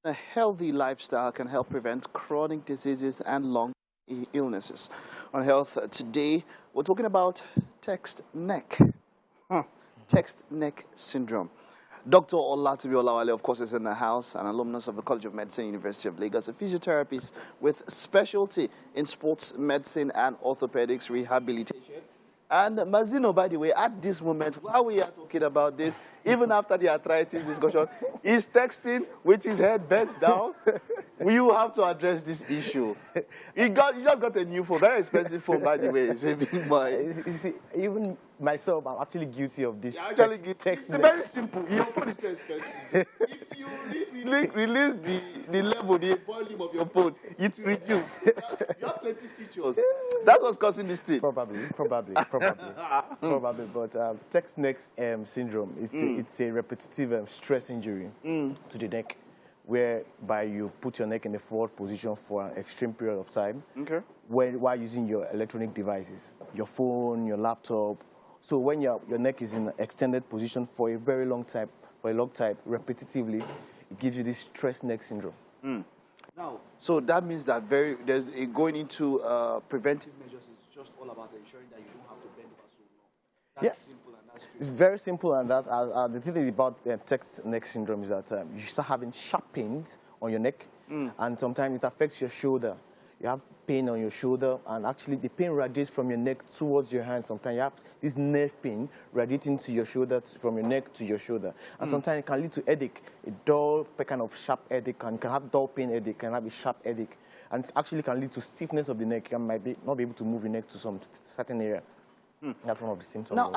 A healthy lifestyle can help prevent chronic diseases and long illnesses. On Health Today, we're talking about text neck. Text neck syndrome. Dr. Olatubi Olawale, of course, is in the house, an alumnus of the College of Medicine, University of Lagos, a physiotherapist with specialty in sports medicine and orthopedics rehabilitation. And Mazino, by the way, at this moment, while we are talking about this, even after the arthritis discussion, he's texting with his head bent down. We have to address this issue. He just got a new phone, very expensive phone, by the way. Saving money. You see, even myself, I'm actually guilty of this. Actually, it's very simple. Your phone is too expensive. If you release the level, the volume of your phone, it reduces. You have plenty of features. That's what's causing this thing. Probably. But text neck syndrome, it's a repetitive stress injury to the neck, whereby you put your neck in a forward position for an extreme period of time while using your electronic devices, your phone, your laptop. So when your neck is in an extended position for a very long time, repetitively, it gives you this stress neck syndrome. Now, so that means that going into preventive measures is just all about ensuring that you don't have to bend over so long. That's simple and that's true. It's very simple, and that the thing is about text neck syndrome is that you start having sharp pains on your neck, and sometimes it affects your shoulder. You have pain on your shoulder, and actually the pain radiates from your neck towards your hand. Sometimes you have this nerve pain radiating to your shoulder, from your neck to your shoulder. And sometimes it can lead to headache, a dull kind of sharp headache, and you can have dull pain headache, can have a sharp headache. And it actually can lead to stiffness of the neck. You might not be able to move your neck to some certain area. That's one of the symptoms. Now,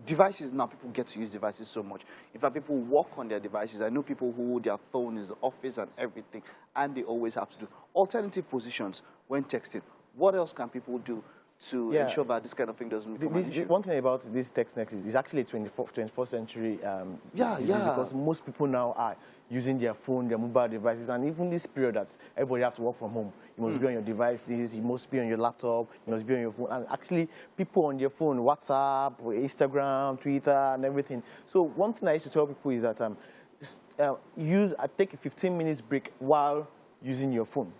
devices now, people get to use devices so much. In fact, people work on their devices. I know people who their phone is the office and everything, and they always have to do alternative positions when texting. What else can people do to ensure that this kind of thing doesn't become an issue? One thing about this text neck is it's actually a 21st century disease, because most people now are using their phone, their mobile devices, and even this period that everybody has to work from home. You must be on your devices, you must be on your laptop, you must be on your phone. And actually, people on their phone, WhatsApp, Instagram, Twitter, and everything. So one thing I used to tell people is that take a 15 minutes break while using your phone.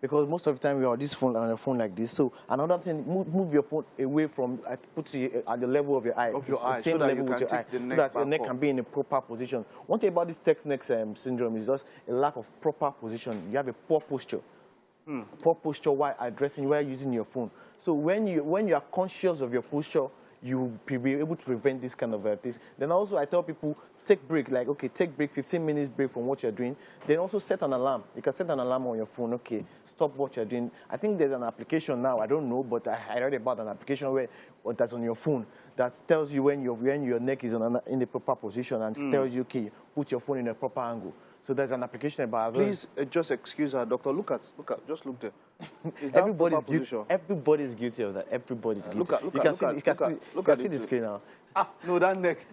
Because most of the time we are on this phone, on a phone like this. So another thing, move your phone away from, put it at the level of your eye. Same so level with your eye, so that your neck can be in a proper position. One thing about this text neck syndrome is just a lack of proper position. You have a poor posture. Poor posture while using your phone. So when you are conscious of your posture, you will be able to prevent this kind of things. Then also I tell people, take break, take break, 15 minutes break from what you're doing. Then also set an alarm. You can set an alarm on your phone, stop what you're doing. I think there's an application now, I don't know, but I read about an application that's on your phone that tells you when your neck is in the proper position, and tells you, put your phone in a proper angle. So there's an application about. Please just excuse her, doctor. Look at, just look there. Everybody's guilty. Everybody's guilty of that. Everybody's guilty. You can see the screen now. No, that neck.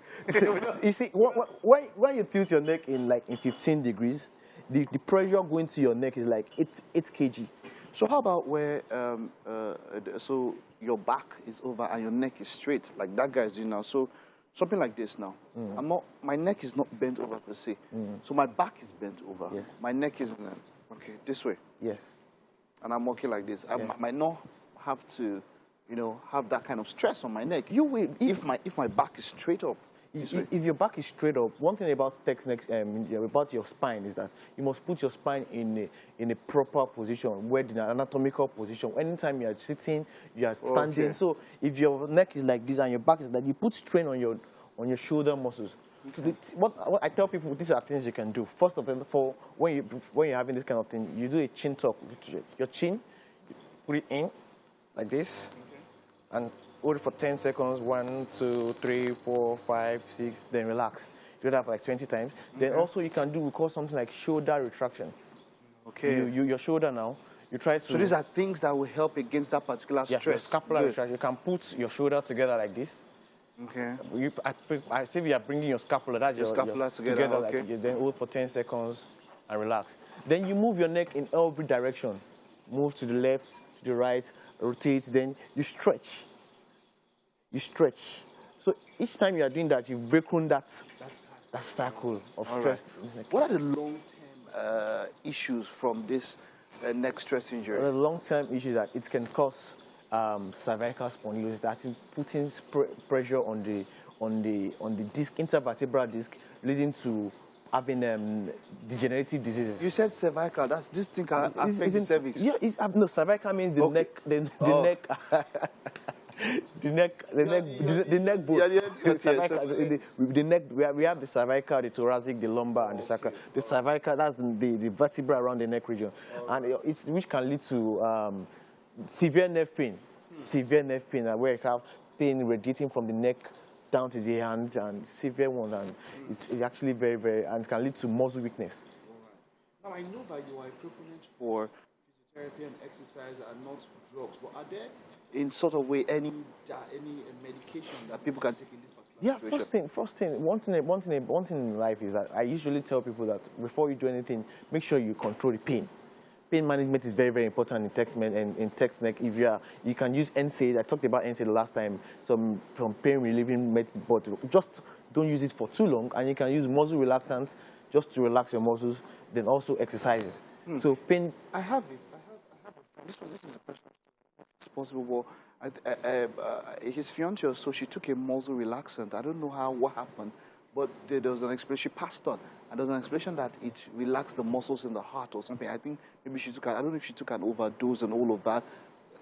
You see, when you tilt your neck in 15 degrees, the pressure going to your neck is like 8 kg. So how about where so your back is over and your neck is straight, like that guy is doing now? So something like this now. My neck is not bent over per se. So my back is bent over. Yes. My neck is this way. Yes. And I'm walking like this. I might not have to, have that kind of stress on my neck. You will if my back is straight up. If your back is straight up, one thing about text neck, about your spine is that you must put your spine in a proper position, where the anatomical position. Anytime you are sitting, you are standing. Okay. So if your neck is like this and your back is like, you put strain on your shoulder muscles. Okay. What I tell people, these are things you can do. First of all, when you're having this kind of thing, you do a chin tuck. Your chin, you put it in like this, and hold it for 10 seconds, 1, 2, 3, 4, 5, 6, then relax. Do that for 20 times. Then also you can do, we call something like shoulder retraction. Okay. Your shoulder now, you try to... So these are things that will help against that particular stress. Your scapular retraction. You can put your shoulder together like this. Okay. I see you are bringing your scapula, that's your scapula together okay. Then hold for 10 seconds and relax. Then you move your neck in every direction. Move to the left, to the right, rotate, then you stretch. You stretch. So So each time you are doing that, you break on that cycle of stress. Right. What are the long-term issues from this neck stress injury? The long-term issue is that it can cause cervical spondylosis, that is putting pressure on the disc, intervertebral disc, leading to having degenerative diseases. You said cervical. That's this thing can affect the cervix. Yeah, no, cervical means the neck, the neck. The neck bone. The neck. We have the cervical, the thoracic, the lumbar, and the sacral. The cervical, that's the vertebra around the neck region, and which can lead to severe nerve pain. Severe nerve pain, where you have pain radiating from the neck down to the hands, and severe one, and it's actually very, very, and it can lead to muscle weakness. Now I know that you are a proponent for physiotherapy and exercise and not drugs, but are there, in sort of way, any medication that people can take in this particular situation? First thing, one thing in life is that I usually tell people that before you do anything, make sure you control the pain. Pain management is very, very important in text neck. If you can use NSAID. I talked about NSAID the last time, some pain relieving medicine, but just don't use it for too long. And you can use muscle relaxants just to relax your muscles. Then also exercises. So pain. I have this is a question. It's possible. Well, his fiancée or so, she took a muscle relaxant. I don't know what happened, but there was an explanation. She passed on, and there was an explanation that it relaxed the muscles in the heart or something. I think maybe she took. I don't know if she took an overdose and all of that,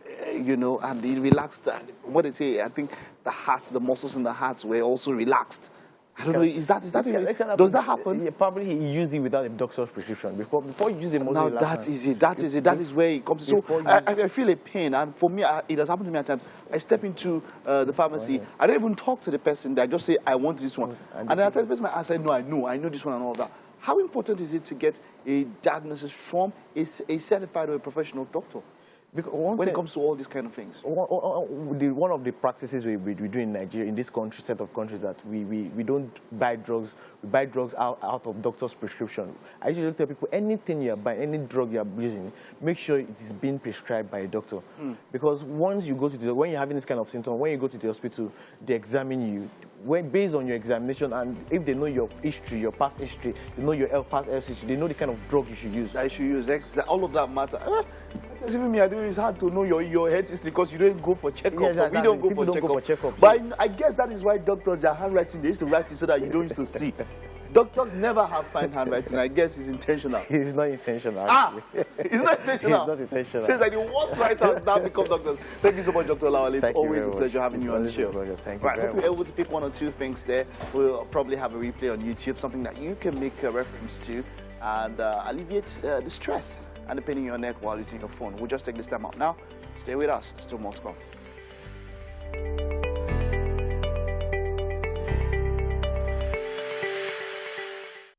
and it relaxed. What they say, I think the muscles in the heart were also relaxed. I don't know. Is that does that happen? Yeah, probably he used it without a doctor's prescription. Before you use a muscle relaxant. Now that's easy. That is where it comes. So I feel a pain, and for me, it has happened to me at times. I step into the pharmacy. I don't even talk to the person. I just say I want this one, and then I tell the person, I say no, I know this one and all that. How important is it to get a diagnosis from a certified or a professional doctor? When it comes to all these kind of things, one of the practices we do in Nigeria, in this country, set of countries, that we don't buy drugs. We buy drugs out of doctor's prescription. I usually tell people, anything you are buying, any drug you are using, make sure it is being prescribed by a doctor. Because once you go to when you're having this kind of symptom, when you go to the hospital, they examine you. Based on your examination, and if they know your history, your past history, they know your past health history, they know the kind of drug you should use. I should use. All of that matter. Even me, it's hard to know your health history because you don't go for checkups. Yeah, we don't go for checkups. But I guess that is why doctors, their handwriting, they used to write it so that you don't used to see. Doctors never have fine handwriting. I guess it's intentional. It's not intentional, actually. It's not intentional. It's not intentional. So it's like the worst writers now become doctors. Thank you so much, Dr. Olawale. It's always a pleasure having you on the show. Thank you very much. If you're able to pick one or two things there, we'll probably have a replay on YouTube, something that you can make a reference to and alleviate the stress and the pain in your neck while using your phone. We'll just take this time out now. Stay with us. Still more to come.